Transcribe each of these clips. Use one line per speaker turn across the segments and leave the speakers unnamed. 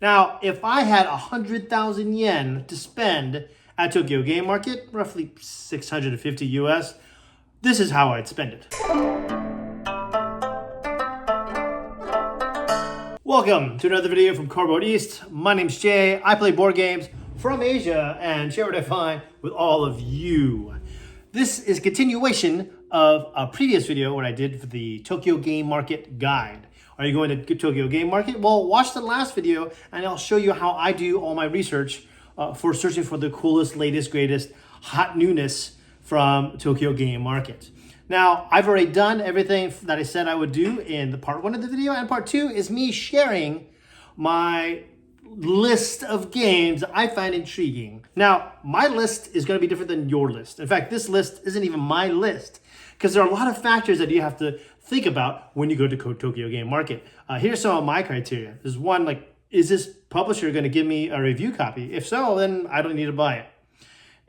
Now, if I had 100,000 yen to spend at Tokyo Game Market, roughly 650 US, this is how I'd spend it. Welcome to another video from Cardboard East. My name's Jay. I play board games from Asia and share what I find with all of you. This is a continuation of a previous video what I did for the Tokyo Game Market guide. Are you going to Tokyo Game Market? Well, watch the last video and I'll show you how I do all my research for searching for the coolest, latest, greatest, hot newness from Tokyo Game Market. Now, I've already done everything that I said I would do in the part 1 of the video, and part 2 is me sharing my list of games I find intriguing. Now, my list is going to be different than your list. In fact, this list isn't even my list because there are a lot of factors that you have to think about when you go to Tokyo Game Market. Here's some of my criteria. There's one, like, is this publisher going to give me a review copy? If so, then I don't need to buy it.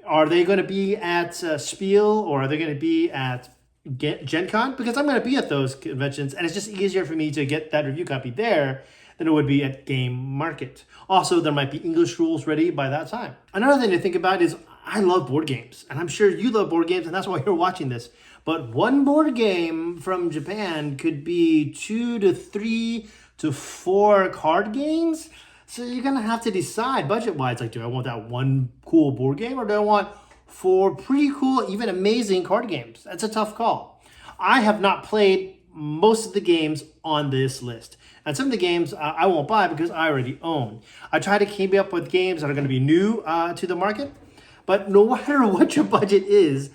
Are they going to be at Spiel, or are they going to be at Gen Con? Because I'm going to be at those conventions and it's just easier for me to get that review copy there than it would be at Game Market. Also, there might be English rules ready by that time. Another thing to think about is I love board games, and I'm sure you love board games, and that's why you're watching this. But one board game from Japan could be 2 to 3 to 4 card games. So you're going to have to decide budget-wise, like, do I want that one cool board game, or do I want 4 pretty cool, even amazing card games? That's a tough call. I have not played most of the games on this list. And some of the games I won't buy because I already own. I try to keep up with games that are going to be new to the market. But no matter what your budget is,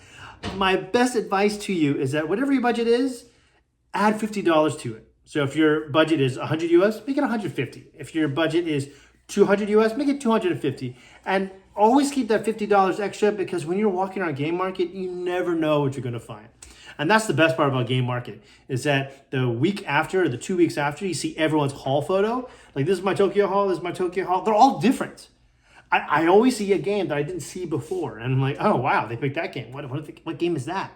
my best advice to you is that whatever your budget is, add $50 to it. So if your budget is 100 US, make it 150. If your budget is 200 US, make it 250. And always keep that $50 extra, because when you're walking around Game Market, you never know what you're going to find. And that's the best part about Game Market, is that the week after, or the 2 weeks after, you see everyone's haul photo. Like, this is my Tokyo haul, this is my Tokyo haul. They're all different. I always see a game that I didn't see before. And I'm like, oh, wow, they picked that game. What game is that?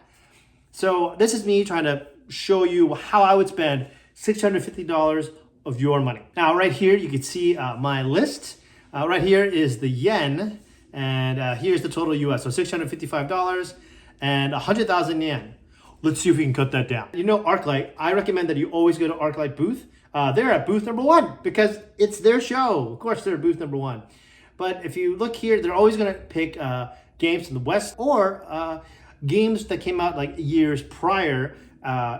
So this is me trying to show you how I would spend $650 of your money. Now, right here, you can see my list. Right here is the yen, and here's the total US. So $655 and 100,000 yen. Let's see if we can cut that down. You know, ArcLight, I recommend that you always go to ArcLight booth. They're at booth number 1 because it's their show. Of course, they're at booth number 1. But if you look here, they're always going to pick games from the West, or games that came out like years prior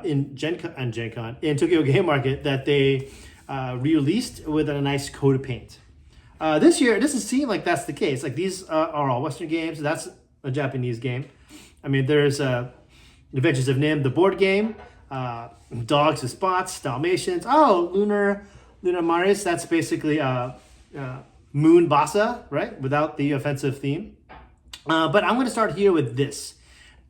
in Gen Con, in Tokyo Game Market, that they re-released with a nice coat of paint. This year, it doesn't seem like that's the case. Like, these are all Western games. That's a Japanese game. I mean, there's Adventures of Nim, the board game, Dogs with Spots, Dalmatians. Oh, Lunar Maris. That's basically Moon Basa, right? Without the offensive theme. But I'm going to start here with this.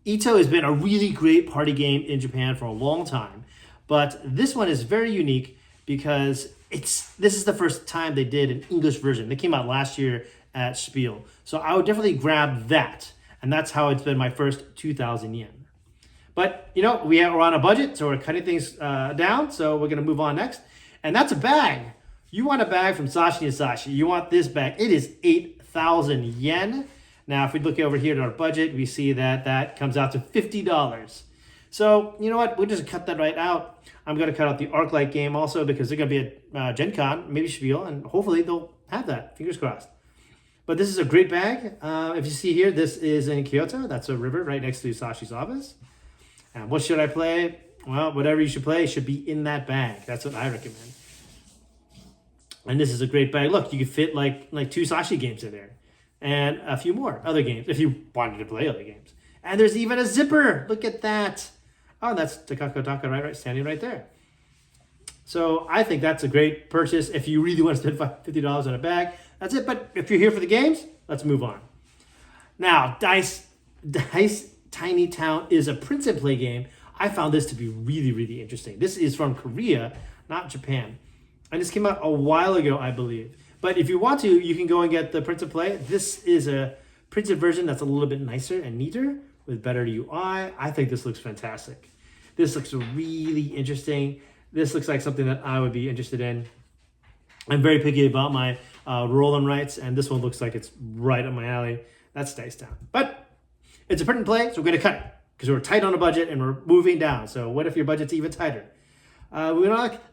Ito has been a really great party game in Japan for a long time, but this one is very unique because this is the first time they did an English version. They came out last year at Spiel. So I would definitely grab that, and that's how it's been my first 2,000 yen. But, you know, we're on a budget, so we're cutting things down, so we're going to move on next. And that's a bag. You want a bag from Sashi and Sashi. You want this bag. It is 8,000 yen. Now, if we look over here at our budget, we see that that comes out to $50. So, you know what? We'll just cut that right out. I'm going to cut out the ArcLight game also, because they're going to be at Gen Con, maybe Spiel, and hopefully they'll have that. Fingers crossed. But this is a great bag. If you see here, this is in Kyoto. That's a river right next to Sashi's office. And what should I play? Well, whatever you should play should be in that bag. That's what I recommend. And this is a great bag. Look, you can fit like 2 Sashi games in there, and a few more other games if you wanted to play other games. And there's even a zipper. Look at that. Oh, that's Takako Taka right, standing right there. So I think that's a great purchase if you really want to spend $50 on a bag. That's it. But if you're here for the games, let's move on. Now, Dice Tiny Town is a print and play game. I found this to be really, really interesting. This is from Korea, not Japan. And this came out a while ago, I believe. But if you want to, you can go and get the print and play. This is a printed version that's a little bit nicer and neater with better UI. I think this looks fantastic. This looks really interesting. This looks like something that I would be interested in. I'm very picky about my roll-on rights, and this one looks like it's right up my alley. That's Dice Down. But it's a print and play, so we're going to cut it because we're tight on a budget and we're moving down. So what if your budget's even tighter?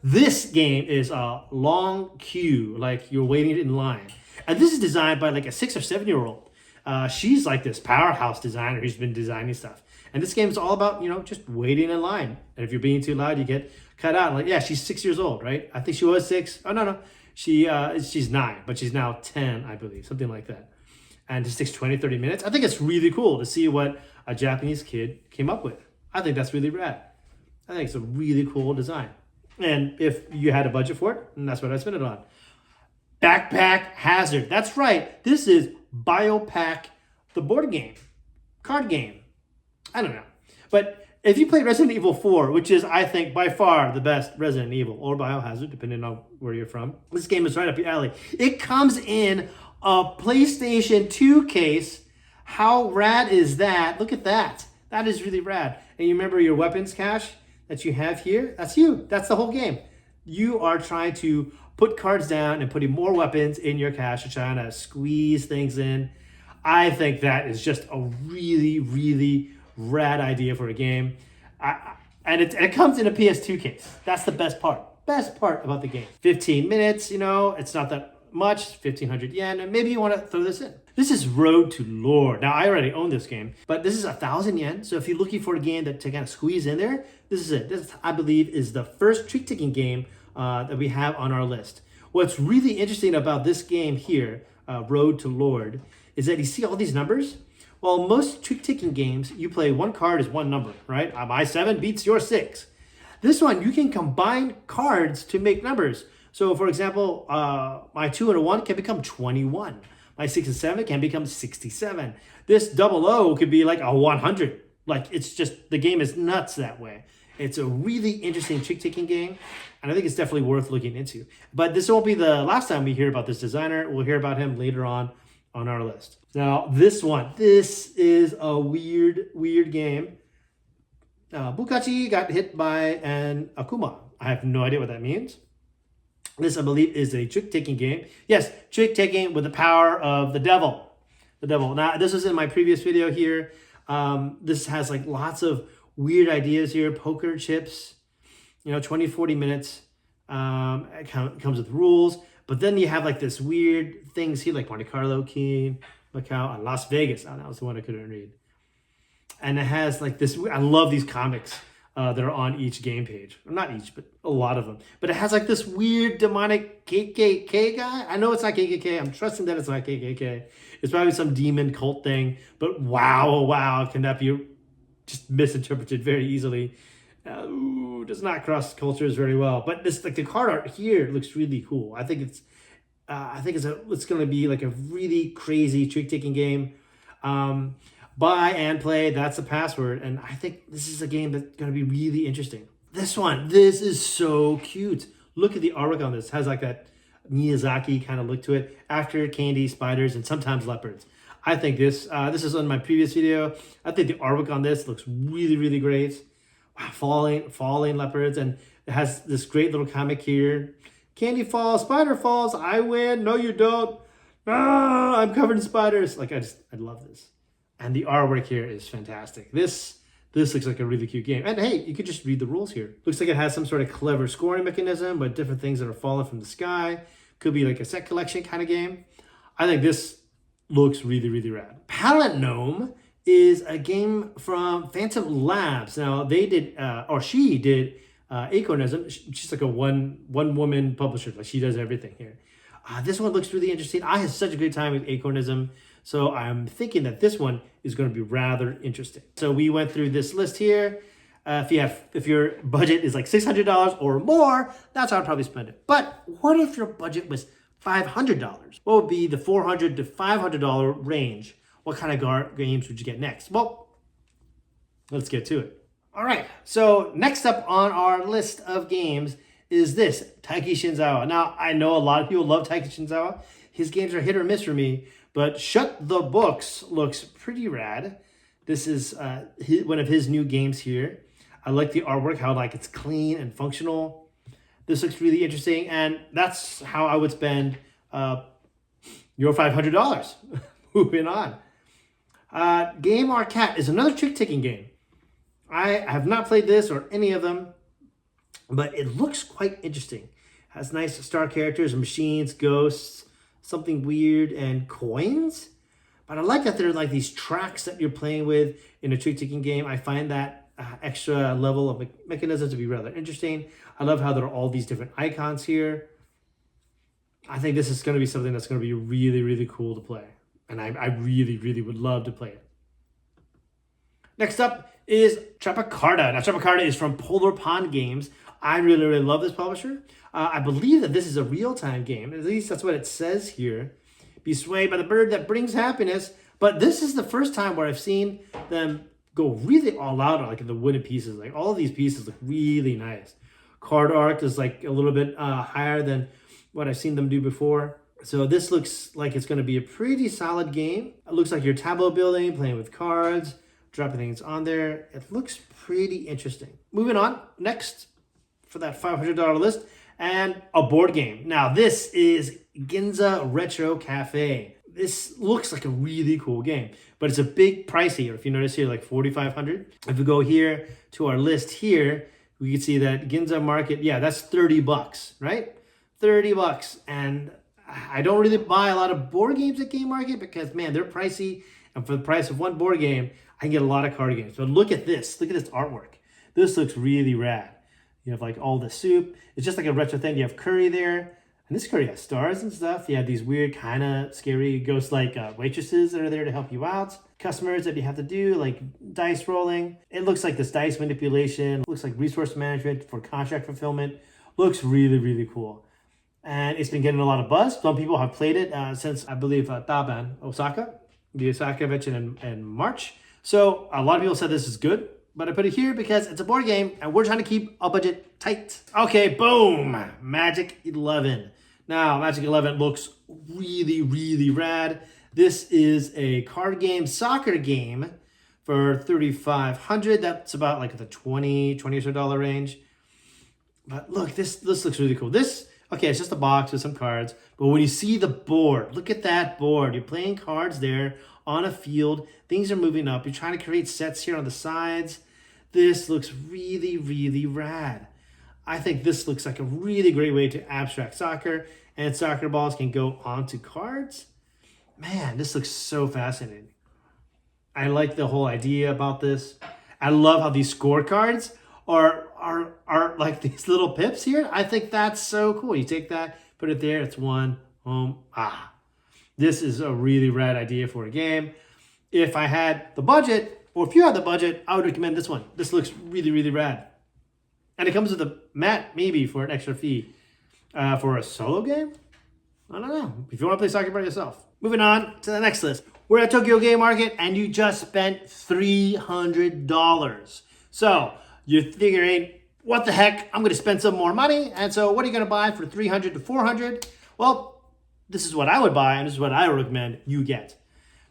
This game is a long queue, like you're waiting in line. And this is designed by like a 6 or 7 year old. She's like this powerhouse designer who's been designing stuff. And this game is all about, just waiting in line. And if you're being too loud, you get cut out. Like, yeah, she's 6 years old, right? I think she was 6. Oh, no. She's 9, but she's now 10, I believe, something like that. And it takes 20, 30 minutes. I think it's really cool to see what a Japanese kid came up with. I think that's really rad. I think it's a really cool design. And if you had a budget for it, and that's what I spent it on. Backpack Hazard. That's right. This is Biopack, the board game, card game. I don't know. But if you play Resident Evil 4, which is, I think, by far the best Resident Evil, or Biohazard, depending on where you're from, this game is right up your alley. It comes in a PlayStation 2 case. How rad is that? Look at that. That is really rad. And you remember your weapons cache that you have here? That's you. That's the whole game. You are trying to put cards down and putting more weapons in your cache and trying to squeeze things in. I think that is just a really, really rad idea for a game. And it comes in a PS2 case. That's the best part. Best part about the game. 15 minutes, it's not that much, 1,500 yen, and maybe you want to throw this in. This is Road to Lore. Now, I already own this game, but this is 1,000 yen. So if you're looking for a game to kind of squeeze in there, this is it. This, I believe, is the first trick-taking game that we have on our list. What's really interesting about this game here, Road to Lord, is that you see all these numbers. Well, most trick-taking games, you play one card is one number, right? My 7 beats your 6. This one, you can combine cards to make numbers. So, for example, my 2 and a 1 can become 21. My 6 and 7 can become 67. This 00 could be like a 100. Like, it's just, the game is nuts that way. It's a really interesting trick-taking game, and I think it's definitely worth looking into. But this won't be the last time we hear about this designer. We'll hear about him later on our list. Now, this is a weird game. Bukachi got hit by an Akuma. I have no idea what that means. This, I believe, is a trick-taking game. Yes, trick-taking with the power of the devil. The devil. Now, this was in my previous video here. This has like lots of weird ideas here. Poker chips, 20, 40 minutes. It comes with rules. But then you have like this weird things here, like Monte Carlo, King, Macau, and Las Vegas. Oh, that was the one I couldn't read. And it has like this, I love these comics that are on each game page. Or not each, but a lot of them. But it has like this weird demonic KKK guy. I know it's not KKK. I'm trusting that it's not KKK. It's probably some demon cult thing. But wow, can that be just misinterpreted very easily? Does not cross cultures very well. But this, like the card art here, looks really cool. I think it's going to be like a really crazy trick-taking game. Buy and play, that's the password. And I think this is a game that's going to be really interesting. This is so cute. Look at the artwork on this. It has like that Miyazaki kind of look to it. After candy, spiders, and sometimes leopards. I think this is on my previous video. I think the artwork on this looks really, really great. Wow, falling leopards. And it has this great little comic here. Candy falls, spider falls, I win. No, you don't. Ah, I'm covered in spiders. Like, I love this. And the artwork here is fantastic. This looks like a really cute game. And hey, you could just read the rules here. Looks like it has some sort of clever scoring mechanism, but different things that are falling from the sky. Could be like a set collection kind of game. I think this looks really, really rad. Palette Gnome is a game from Phantom Labs. Now, they did, she did, Acornism. She's like a one-woman publisher. Like, she does everything here. This one looks really interesting. I had such a good time with Acornism. So I'm thinking that this one is going to be rather interesting. So we went through this list here. If your budget is like $600 or more, that's how I'd probably spend it. But what if your budget was $500? What would be the $400 to $500 range? What kind of games would you get next? Well, let's get to it. All right. So next up on our list of games is this, Taiki Shinzawa. Now, I know a lot of people love Taiki Shinzawa. His games are hit or miss for me. But Shut the Books looks pretty rad. This is one of his new games here. I like the artwork, how like it's clean and functional. This looks really interesting, and that's how I would spend your $500. Moving on. Game Arcade is another trick-taking game. I have not played this or any of them, but it looks quite interesting. Has nice star characters, machines, ghosts, something weird, and coins. But I like that there are like these tracks that you're playing with in a trick-taking game. I find that extra level of mechanism to be rather interesting. I love how there are all these different icons here. I think this is going to be something that's going to be really, really cool to play. And I really, really would love to play it. Next up is Trapacarda. Now, Trapacarda is from Polar Pond Games. I really, really love this publisher. I believe that this is a real-time game. At least that's what it says here. Be swayed by the bird that brings happiness. But this is the first time where I've seen them go really all out on like the wooden pieces. Like all of these pieces look really nice. Card art is like a little bit higher than what I've seen them do before. So this looks like it's going to be a pretty solid game. It looks like you're tableau building, playing with cards, dropping things on there. It looks pretty interesting. Moving on, next for that $500 list, and a board game. Now this is Ginza Retro Cafe. This looks like a really cool game, but it's a bit pricey. If you notice here, like $4,500. If we go here to our list here, we can see that Ginza Market, yeah, that's $30, right? $30, and I don't really buy a lot of board games at Game Market because, man, they're pricey. And for the price of one board game, I can get a lot of card games. But look at this. Look at this artwork. This looks really rad. You have like all the soup. It's just like a retro thing. You have curry there. And this curry has stars and stuff. You have these weird, kind of scary ghost-like waitresses that are there to help you out. Customers that you have to do, like dice rolling. It looks like this dice manipulation. It looks like resource management for contract fulfillment. Looks really, really cool. And it's been getting a lot of buzz. Some people have played it since, I believe, Taban, Osaka, the Osaka convention in March. So a lot of people said this is good, but I put it here because it's a board game and we're trying to keep a budget tight. Okay, boom, Magic 11. Now, Magic 11 looks really, really rad. This is a card game, soccer game for $3,500. That's about like the $20 or so range. But look, this looks really cool. Okay, it's just a box with some cards, but when you see the board, look at that board. You're playing cards there on a field. Things are moving up. You're trying to create sets here on the sides. This looks really, really rad. I think this looks like a really great way to abstract soccer, and soccer balls can go onto cards. Man, this looks so fascinating. I like the whole idea about this. I love how these scorecards are like these little pips here. I think that's so cool. You take that, put it there, it's one, home, This is a really rad idea for a game. If I had the budget, or if you had the budget, I would recommend this one. This looks really, really rad. And it comes with a mat, maybe, for an extra fee. For a solo game? I don't know. If you want to play soccer by yourself. Moving on to the next list. We're at Tokyo Game Market, and you just spent $300. So, you're figuring, what the heck, I'm going to spend some more money. And so what are you going to buy for $300 to $400? Well, this is what I would buy, and this is what I recommend you get.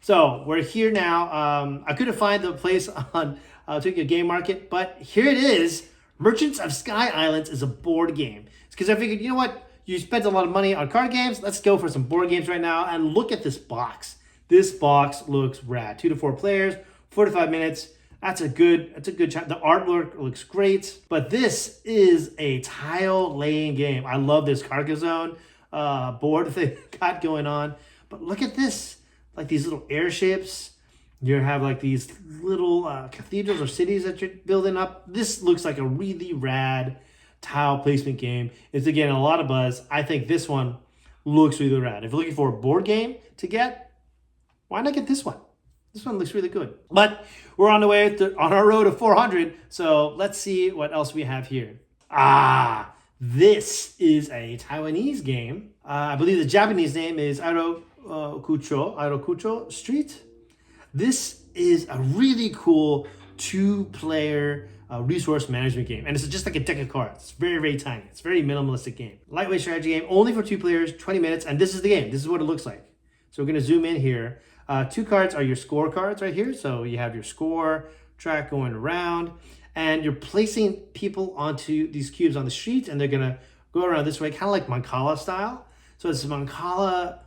So we're here now. I couldn't find the place on Tokyo Game Market, but here it is. Merchants of Sky Islands is a board game. It's because I figured, you know what? You spent a lot of money on card games. Let's go for some board games right now. And look at this box. This box looks rad. 2 to 4 players, 45 minutes. That's a good chat. The artwork looks great, but this is a tile laying game. I love this Carcassonne board they got going on. But look at this, like these little airships. You have like these little cathedrals or cities that you're building up. This looks like a really rad tile placement game. It's getting a lot of buzz. I think this one looks really rad. If you're looking for a board game to get, why not get this one? This one looks really good. But we're on the way on our road to 400. So let's see what else we have here. This is a Taiwanese game. I believe the Japanese name is Kucho Street. This is a really cool 2-player resource management game. And it's just like a deck of cards. It's very, very tiny. It's a very minimalistic game. Lightweight strategy game, only for 2 players, 20 minutes. And this is the game. This is what it looks like. So we're going to zoom in here. 2 cards are your score cards right here. So you have your score track going around. And you're placing people onto these cubes on the street. And they're going to go around this way, kind of like Mancala style. So it's a Mancala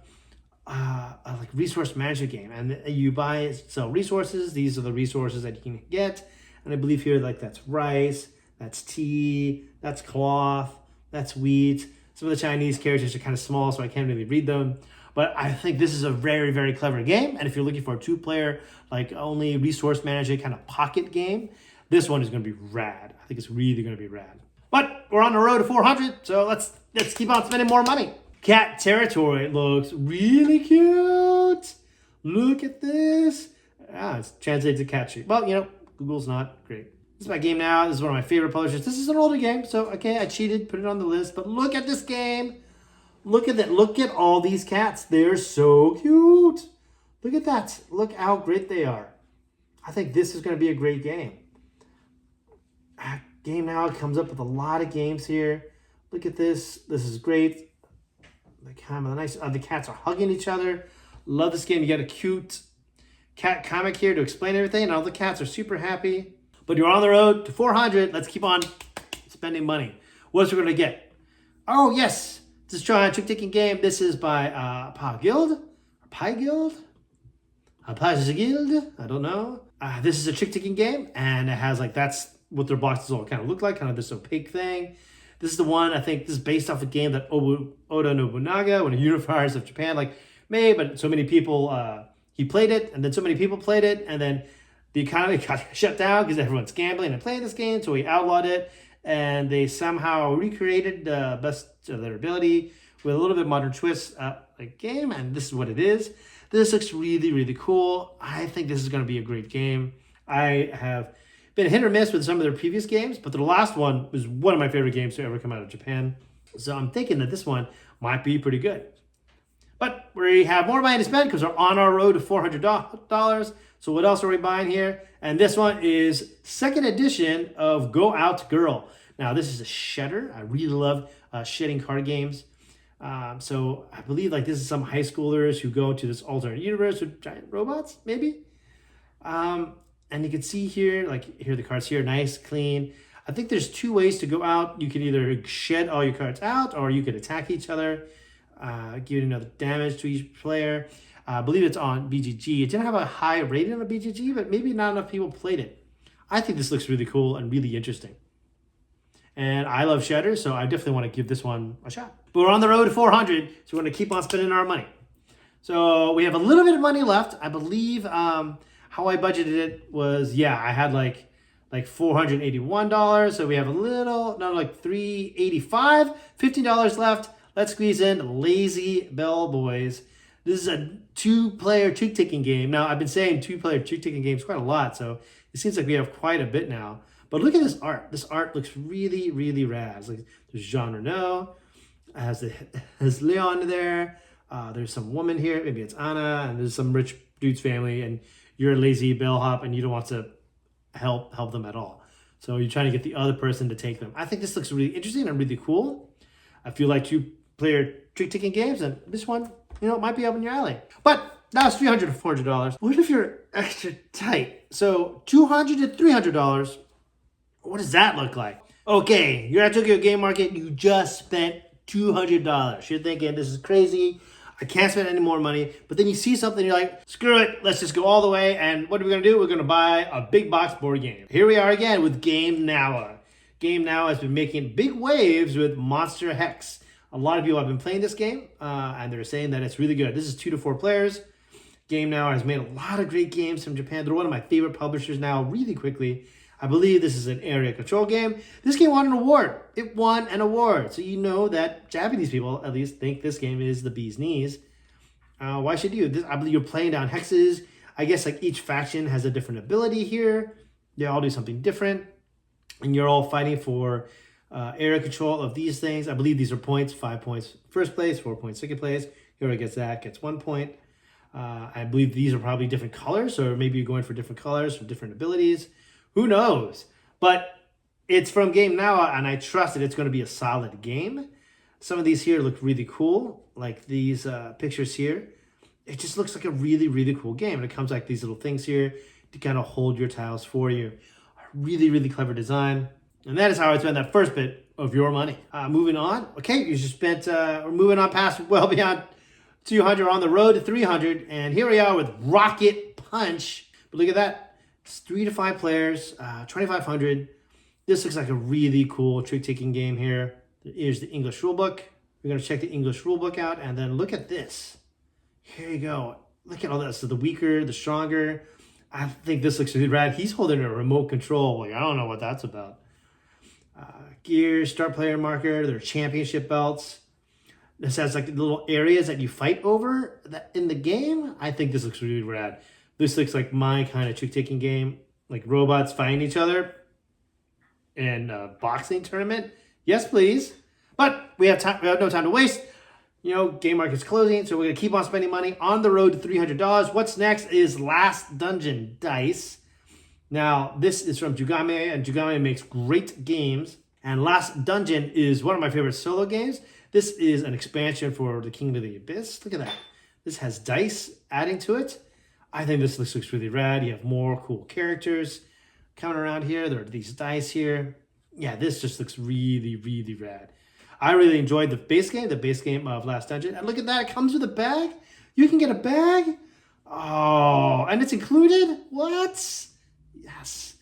like resource management game, and you buy sell resources. These are the resources that you can get, and I believe here like that's rice, that's tea, that's cloth, that's wheat. Some of the Chinese characters are kind of small, so I can't really read them. But I think this is a very, very clever game. And if you're looking for a two-player, like only resource management kind of pocket game, this one is going to be rad. I think it's really going to be rad. But we're on the road to 400, so let's keep on spending more money. Cat Territory looks really cute. Look at this. It's translated to Cat Street. Well, Google's not great. This is my game now. This is one of my favorite publishers. This is an older game, so okay, I cheated, put it on the list. But look at this game. Look at that. Look at all these cats. They're so cute. Look at that. Look how great they are. I think this is going to be a great game. Game Now comes up with a lot of games here. Look at this. This is great. The cats are hugging each other. Love this game. You got a cute cat comic here to explain everything, and all the cats are super happy. But you're on the road to 400. Let's keep on spending money. What's we going to get? Oh, yes. Let's try a trick-taking game. This is by Pie Guild? I don't know. This is a trick-taking game, and it has that's what their boxes all kind of look like, kind of this opaque thing. This is the one, I think, this is based off a game that Oda Nobunaga, one of the unifiers of Japan, made, but so many people, he played it, and then so many people played it, and then the economy got shut down because everyone's gambling and playing this game, so he outlawed it, and they somehow recreated the best of their ability with a little bit modern twist game, and this is what it is. This looks really, really cool. I think this is going to be a great game. I have been hit or miss with some of their previous games, but the last one was one of my favorite games to ever come out of Japan. So I'm thinking that this one might be pretty good. But we have more money to spend because we're on our road to $400. So what else are we buying here? And this one is second edition of Go Out Girl. Now this is a shedder. I really love shedding card games. So I believe this is some high schoolers who go to this alternate universe with giant robots, maybe. And you can see here, here are the cards here, nice, clean. I think there's two ways to go out. You can either shed all your cards out, or you could attack each other, giving another damage to each player. I believe it's on BGG. It didn't have a high rating on BGG, but maybe not enough people played it. I think this looks really cool and really interesting. And I love Shedder, so I definitely want to give this one a shot. But we're on the road to 400, so we're going to keep on spending our money. So we have a little bit of money left. I believe how I budgeted it was, I had like $481. So we have a little, no, $385, $15 left. Let's squeeze in Lazy Bell Boys. This is a two-player trick-taking game. Now, I've been saying two-player trick-taking games quite a lot, so it seems like we have quite a bit now. But look at this art. This art looks really, really rad. There's Jean Reno, has Leon there. There's some woman here, maybe it's Anna, and there's some rich dude's family, and you're a lazy bellhop, and you don't want to help them at all. So you're trying to get the other person to take them. I think this looks really interesting and really cool. I feel like two-player trick-taking games, and this one, it might be up in your alley. But now it's $300 to $400. What if you're extra tight? So $200 to $300. What does that look like? Okay, you're at Tokyo Game Market. You just spent $200. You're thinking, this is crazy. I can't spend any more money. But then you see something, you're like, screw it. Let's just go all the way. And what are we going to do? We're going to buy a big box board game. Here we are again with Game Now. Game Now has been making big waves with Monster Hex. A lot of people have been playing this game, and they're saying that it's really good. This is 2 to 4 players. Game Now has made a lot of great games from Japan. They're one of my favorite publishers now, really quickly. I believe this is an area control game. This game won an award. It won an award. So you know that Japanese people at least think this game is the bee's knees. Why should you? I believe you're playing down hexes. I guess each faction has a different ability here. They all do something different. And you're all fighting for area control of these things. I believe these are points. 5 points first place, 4 points second place. Whoever gets that gets 1 point. I believe these are probably different colors, or maybe you're going for different colors for different abilities. Who knows? But it's from Game Now, and I trust that it's going to be a solid game. Some of these here look really cool, like these pictures here. It just looks like a really, really cool game. And it comes these little things here to kind of hold your tiles for you. Really, really clever design. And that is how I spent that first bit of your money. Moving on. Okay, you just spent, we're moving on past well beyond 200 on the road to 300. And here we are with Rocket Punch. But look at that. It's 3 to 5 players, 2,500. This looks like a really cool trick-taking game here. Here's the English rulebook. We're going to check the English rulebook out. And then look at this. Here you go. Look at all this. So the weaker, the stronger. I think this looks really rad. He's holding a remote control. Like, I don't know what that's about. Gears, start player marker, their championship belts. This has like little areas that you fight over that in the game. I think this looks really rad. This looks like my kind of trick-taking game. Like robots fighting each other. And a boxing tournament. Yes, please. But we have time. We have no time to waste. You know, game market's closing, so we're going to keep on spending money on the road to $300. What's next is Last Dungeon Dice. Now, this is from Jugame, and Jugame makes great games. And Last Dungeon is one of my favorite solo games. This is an expansion for the Kingdom of the Abyss. Look at that. This has dice adding to it. I think this looks really rad. You have more cool characters coming around here. There are these dice here. Yeah, this just looks really, really rad. I really enjoyed the base game of Last Dungeon. And look at that, it comes with a bag. You can get a bag. Oh, and it's included? What? Yes.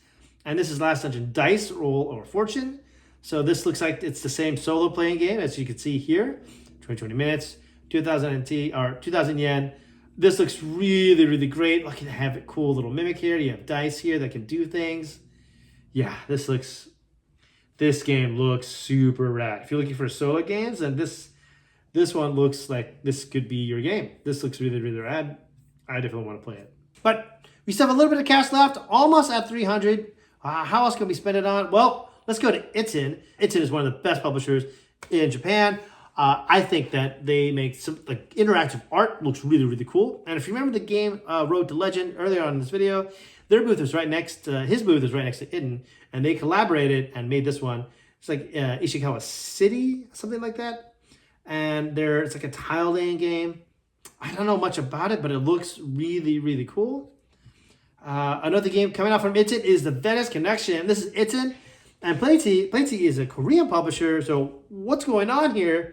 And this is Last Dungeon Dice, Roll, or Fortune. So this looks like it's the same solo playing game as you can see here. 20 minutes, 2,000 yen. This looks really, really great. Look, you have a cool little mimic here. You have dice here that can do things. Yeah, this game looks super rad. If you're looking for solo games, then this one looks like this could be your game. This looks really, really rad. I definitely want to play it. But we still have a little bit of cash left, almost at 300. How else can we spend it on? Well, let's go to Itten. Itten is one of the best publishers in Japan. I think that they make some like interactive art, looks really, really cool. And if you remember the game Road to Legend earlier on in this video, their booth was right next to, his booth is right next to Itten, and they collaborated and made this one. It's like Ishikawa City, something like that. And it's like a tile laying game. I don't know much about it, but it looks really, really cool. Another game coming out from Itten is the Venice Connection. This is Itten, and Playtee is a Korean publisher. So what's going on here?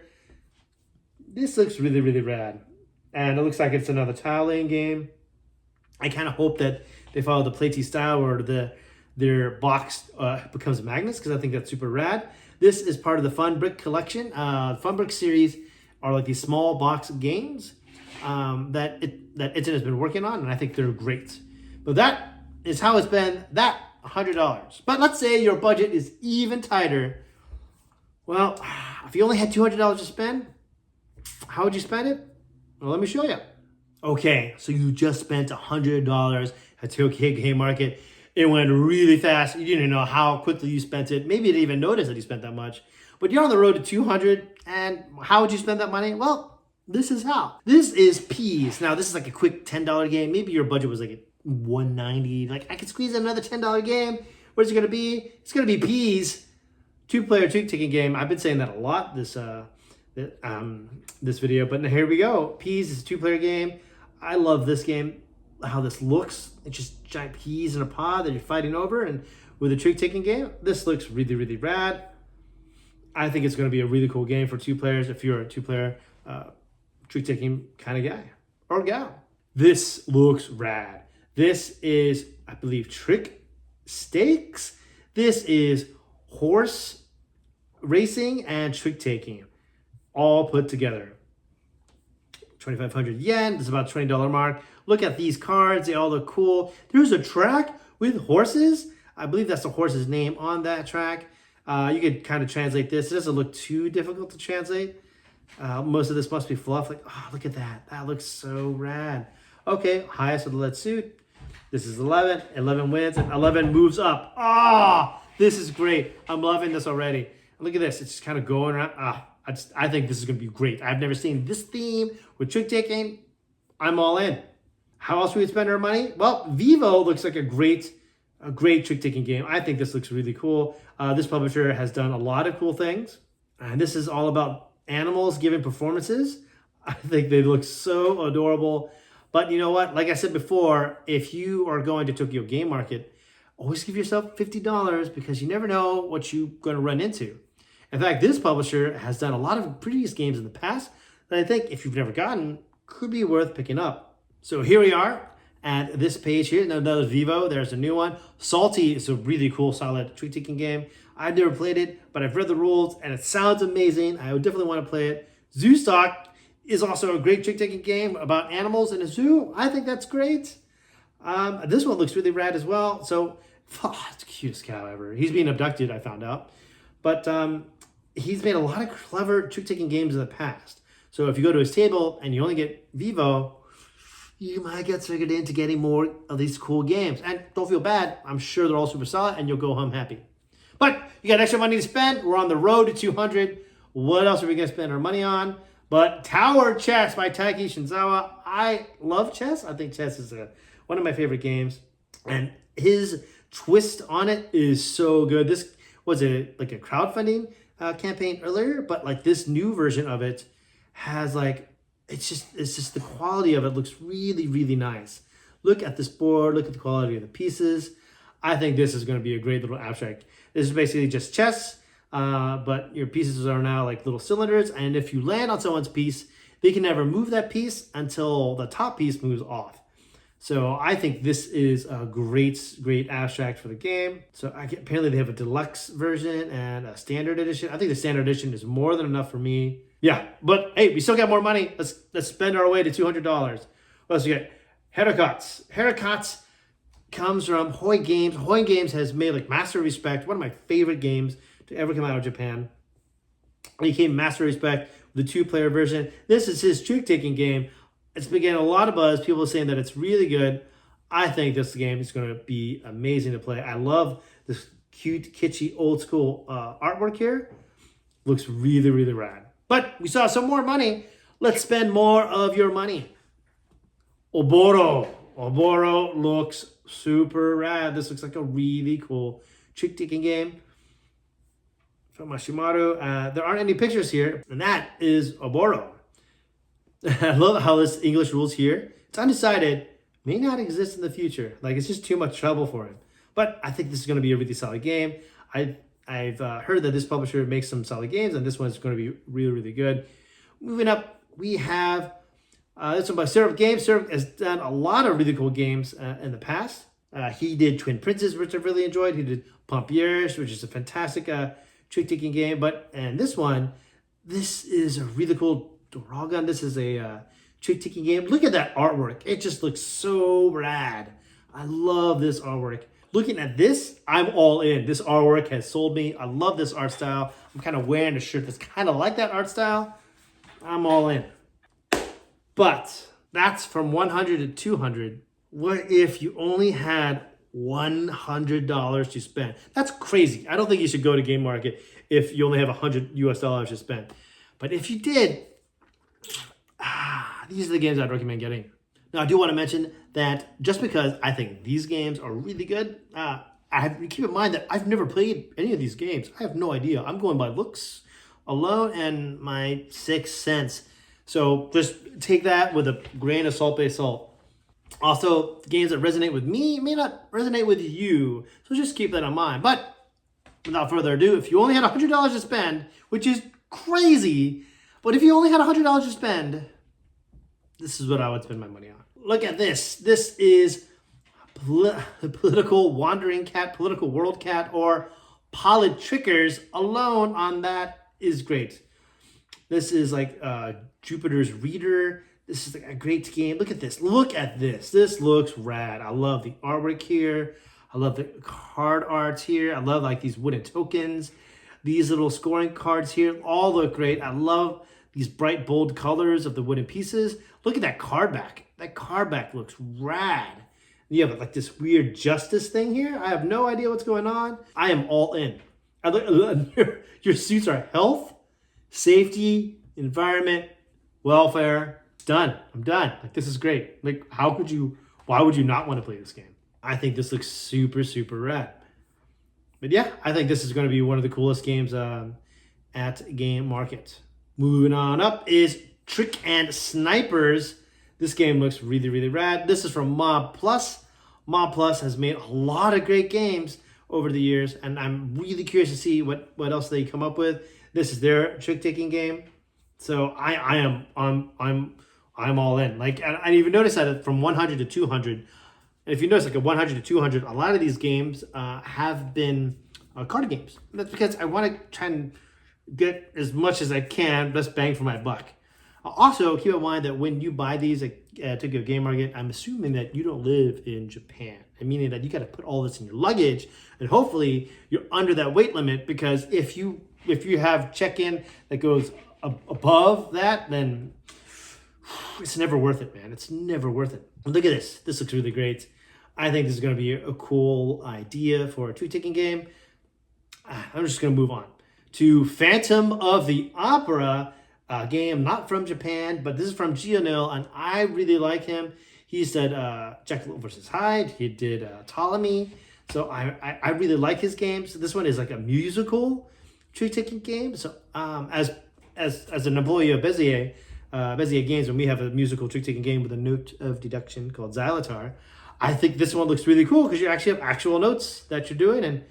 This looks really, really rad. And it looks like it's another tile laying game. I kind of hope that they follow the Playtee style where their box becomes magnets, because I think that's super rad. This is part of the Fun Brick collection. Fun Brick series are like these small box games that Itten has been working on, and I think they're great. But that is how it's been, that $100. But let's say your budget is even tighter. Well, if you only had $200 to spend, how would you spend it? Well, let me show you. Okay, so you just spent $100 at Tokyo Game Market. It went really fast. You didn't know how quickly you spent it. Maybe you didn't even notice that you spent that much. But you're on the road to 200, and how would you spend that money? Well, this is how. This is Peas. Now, this is like a quick $10 game. Maybe your budget was like $190. Like, I could squeeze in another $10 game. What is it going to be? It's going to be Peas. 2-player trick-taking game. I've been saying that a lot this video, but here we go. Peas is a 2-player game. I love this game. How this looks. It's just giant peas in a pod that you're fighting over, and with a trick-taking game, this looks really, really rad. I think it's going to be a really cool game for 2 players if you're a 2-player trick-taking kind of guy or gal. This looks rad. This is, I believe, Trick Stakes. This is horse racing and trick-taking all put together. 2,500 yen. This is about $20 mark. Look at these cards. They all look cool. There's a track with horses. I believe that's the horse's name on that track. You could kind of translate this. It doesn't look too difficult to translate. Most of this must be fluff. Like, oh, look at that. That looks so rad. Okay, highest of the lead suit. This is 11. 11 wins, and 11 moves up. Ah, this is great. I'm loving this already. Look at this. It's just kind of going around. I think this is going to be great. I've never seen this theme with trick-taking. I'm all in. How else would we spend our money? Well, Vivo looks like a great trick-taking game. I think this looks really cool. This publisher has done a lot of cool things. And this is all about animals giving performances. I think they look so adorable. But you know what? Like I said before, if you are going to Tokyo Game Market, always give yourself $50 because you never know what you're going to run into. In fact, this publisher has done a lot of previous games in the past that I think, if you've never gotten, could be worth picking up. So here we are at this page here. Now that was Vivo. There's a new one. Salty is a really cool, solid trick-taking game. I've never played it, but I've read the rules, and it sounds amazing. I would definitely want to play it. Zoo Stock is also a great trick-taking game about animals in a zoo. I think that's great. This one looks really rad as well. So, it's the cutest cow ever. He's being abducted, I found out. But he's made a lot of clever trick-taking games in the past. So if you go to his table and you only get Vivo, you might get triggered into getting more of these cool games. And don't feel bad. I'm sure they're all super solid and you'll go home happy. But you got extra money to spend. We're on the road to 200. What else are we going to spend our money on? But Tower Chess by Taiki Shinzawa. I love chess. I think chess is one of my favorite games. And his twist on it is so good. This was like a crowdfunding campaign earlier, but like this new version of it has like, it's just the quality of it looks really, really nice. Look at this board. Look at the quality of the pieces. I think this is going to be a great little abstract. This is basically just chess. But your pieces are now like little cylinders, and if you land on someone's piece, they can never move that piece until the top piece moves off. So I think this is a great abstract for the game. So apparently they have a deluxe version and a standard edition. I think the standard edition is more than enough for me. Yeah, but hey, we still got more money. Let's spend our way to $200. What else we got? Heracats. Heracats comes from Hoi Games. Hoi Games has made like Master of Respect, one of my favorite games to ever come out of Japan. He came Master Respect, the 2-player version. This is his trick-taking game. It's been getting a lot of buzz. People are saying that it's really good. I think this game is going to be amazing to play. I love this cute, kitschy, old school artwork here. Looks really, really rad. But we saw some more money. Let's spend more of your money. Oboro. Oboro looks super rad. This looks like a really cool trick-taking game from Mashimaru. There aren't any pictures here, and that is Oboro. I love how this English rules here. It's undecided, may not exist in the future. Like, it's just too much trouble for him. But I think this is going to be a really solid game. I've heard that this publisher makes some solid games, and this one's going to be really, really good. Moving up, we have this one by Syrup Games. Syrup has done a lot of really cool games in the past. He did Twin Princes, which I really enjoyed. He did Pompiers, which is a fantastic trick-taking game. And this one, this is a really cool Doragon. This is a trick-taking game. Look at that artwork. It just looks so rad. I love this artwork. Looking at this, I'm all in. This artwork has sold me. I love this art style. I'm kind of wearing a shirt that's kind of like that art style. I'm all in. But that's from 100 to 200. What if you only had $100 to spend? That's crazy. I don't think you should go to Game Market if you only have $100 US to spend. But if you did, these are the games I'd recommend getting. Now, I do want to mention that just because I think these games are really good, I have to keep in mind that I've never played any of these games. I have no idea. I'm going by looks alone and my sixth sense. So just take that with a grain of salt-based salt. Also, games that resonate with me may not resonate with you. So just keep that in mind. But without further ado, if you only had $100 to spend, which is crazy, but if you only had $100 to spend, this is what I would spend my money on. Look at this. This is Political Wandering Cat, Political World Cat, or Politrickers. Alone on that is great. This is like Jupiter's Reader. This is like a great game. Look at this. Look at this. This looks rad. I love the artwork here. I love the card art here. I love like these wooden tokens. These little scoring cards here all look great. I love these bright, bold colors of the wooden pieces. Look at that card back. That card back looks rad. You have like this weird justice thing here. I have no idea what's going on. I am all in. Your suits are health, safety, environment, welfare. Done. I'm done. Like, this is great. Like, why would you not want to play this game? I think this looks super, super rad. But yeah, I think this is going to be one of the coolest games at Game Market. Moving on up is Trick and Snipers. This game looks really, really rad. This is from Mob Plus. Mob Plus has made a lot of great games over the years, and I'm really curious to see what else they come up with. This is their trick-taking game. So I'm all in. Like, and I even noticed that from 100 to 200. If you notice, like a 100 to 200, a lot of these games have been card games. That's because I want to try and get as much as I can, best bang for my buck. Also, keep in mind that when you buy these at Tokyo Game Market, I'm assuming that you don't live in Japan. Meaning that you got to put all this in your luggage, and hopefully you're under that weight limit, because if you have check-in that goes above that, then it's never worth it, man. It's never worth it. Look at this. This looks really great. I think this is going to be a cool idea for a trick-taking game. I'm just going to move on to Phantom of the Opera, a game not from Japan, but this is from Gionil, and I really like him. He said Jekyll vs. Hyde. He did Ptolemy. So I really like his games. So this one is like a musical trick-taking game. So as an employee of Bezier Games, when we have a musical trick-taking game with a note of deduction called Xylotar, I think this one looks really cool because you actually have actual notes that you're doing and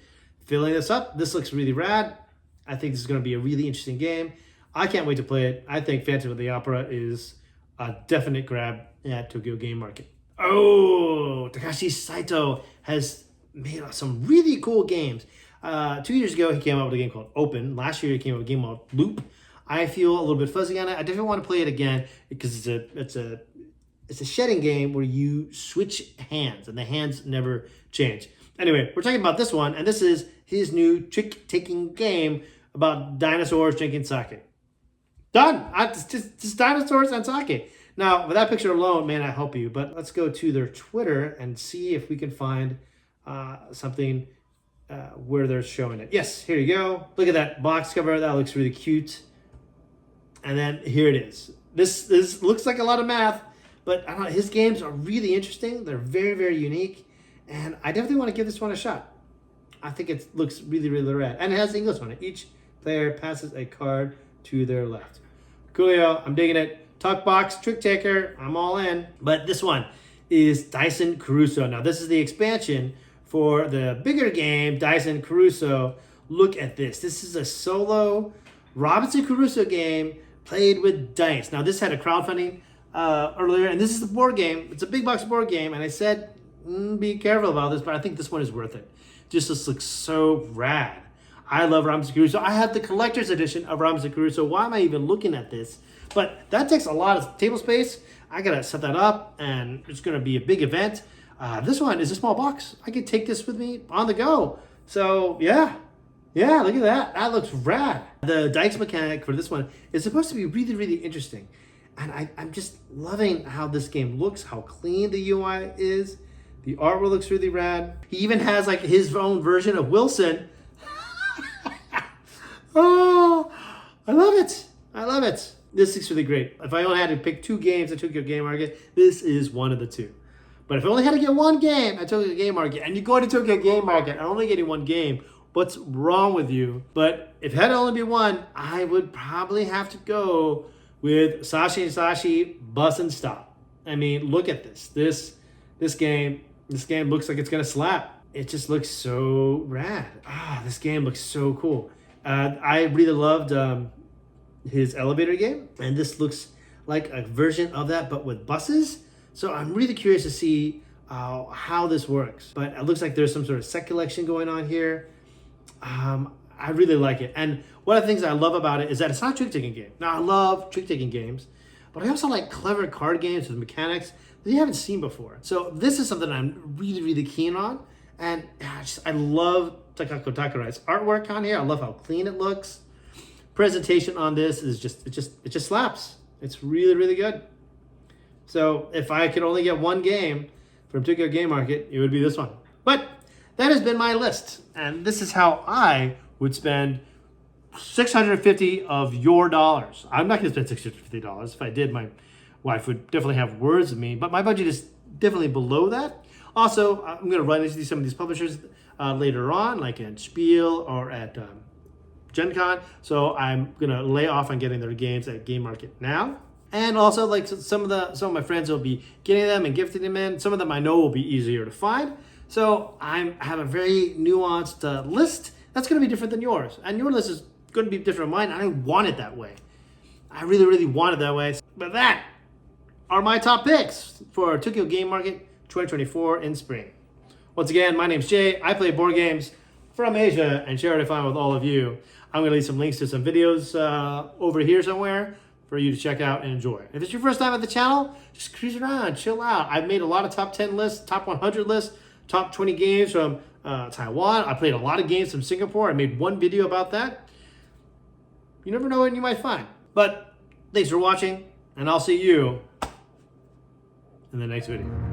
filling this up. This looks really rad. I think this is going to be a really interesting game. I can't wait to play it. I think Phantom of the Opera is a definite grab at Tokyo Game Market. Oh, Takashi Saito has made some really cool games. 2 years ago, he came out with a game called Open. Last year, he came out with a game called Loop. I feel a little bit fuzzy on it. I definitely want to play it again because it's a shedding game where you switch hands and the hands never change. Anyway, we're talking about this one, and this is his new trick-taking game about dinosaurs drinking sake. Done. It's just dinosaurs and sake. Now, with that picture alone, man, I help you. But let's go to their Twitter and see if we can find something where they're showing it. Yes, here you go. Look at that box cover. That looks really cute. And then here it is. This looks like a lot of math, but I don't know, his games are really interesting. They're very, very unique. And I definitely want to give this one a shot. I think it looks really, really rad. And it has English on it. Each player passes a card to their left. Coolio, I'm digging it. Tuck box, trick taker, I'm all in. But this one is Dyson Crusoe. Now this is the expansion for the bigger game, Dyson Crusoe. Look at this. This is a solo Robinson Crusoe game played with dice. Now this had a crowdfunding earlier, and this is the board game. It's a big box board game, and I said, be careful about this, but I think this one is worth it. Just this looks so rad. I love Robinson Crusoe. I have the collector's edition of Robinson Crusoe. Why am I even looking at this? But that takes a lot of table space. I gotta set that up, and it's gonna be a big event. This one is a small box. I could take this with me on the go. So yeah, look at that. That looks rad. The dice mechanic for this one is supposed to be really, really interesting. And I'm just loving how this game looks, how clean the UI is. The artwork looks really rad. He even has like his own version of Wilson. Oh, I love it. I love it. This looks really great. If I only had to pick two games at Tokyo Game Market, this is one of the two. But if I only had to get one game at Tokyo Game Market, and you go to Tokyo Game Market and only getting one game, what's wrong with you? But if it had to only be one, I would probably have to go with Sashi and Sashi Bus and Stop. I mean, look at this. This game looks like it's gonna slap. It just looks so rad. This game looks so cool. I really loved his elevator game, and this looks like a version of that, but with buses. So I'm really curious to see how this works. But it looks like there's some sort of set collection going on here. I really like it. And one of the things I love about it is that it's not a trick-taking game. Now, I love trick-taking games, but I also like clever card games with mechanics that you haven't seen before. So this is something I'm really, really keen on. And I love Takako Takarai's artwork on here. I love how clean it looks. Presentation on this is it just slaps. It's really, really good. So if I could only get one game from Tokyo Game Market, it would be this one. But that has been my list. And this is how I would spend $650 of your dollars. I'm not going to spend $650. If I did, my wife would definitely have words with me. But my budget is definitely below that. Also, I'm going to run into some of these publishers later on, like at Spiel or at Gen Con. So I'm going to lay off on getting their games at Game Market now. And also, like some of my friends will be getting them and gifting them in. Some of them I know will be easier to find. So I have a very nuanced list that's going to be different than yours. And your list is going to be different from mine. I want it that way. I really, really want it that way. But that are my top picks for Tokyo Game Market 2024 in spring. Once again, my name's Jay. I play board games from Asia and share it fun with all of you. I'm going to leave some links to some videos over here somewhere for you to check out and enjoy. If it's your first time at the channel, just cruise around, chill out. I've made a lot of top 10 lists, top 100 lists, top 20 games from Taiwan. I played a lot of games from Singapore. I made one video about that. You never know what you might find. But thanks for watching, and I'll see you in the next video.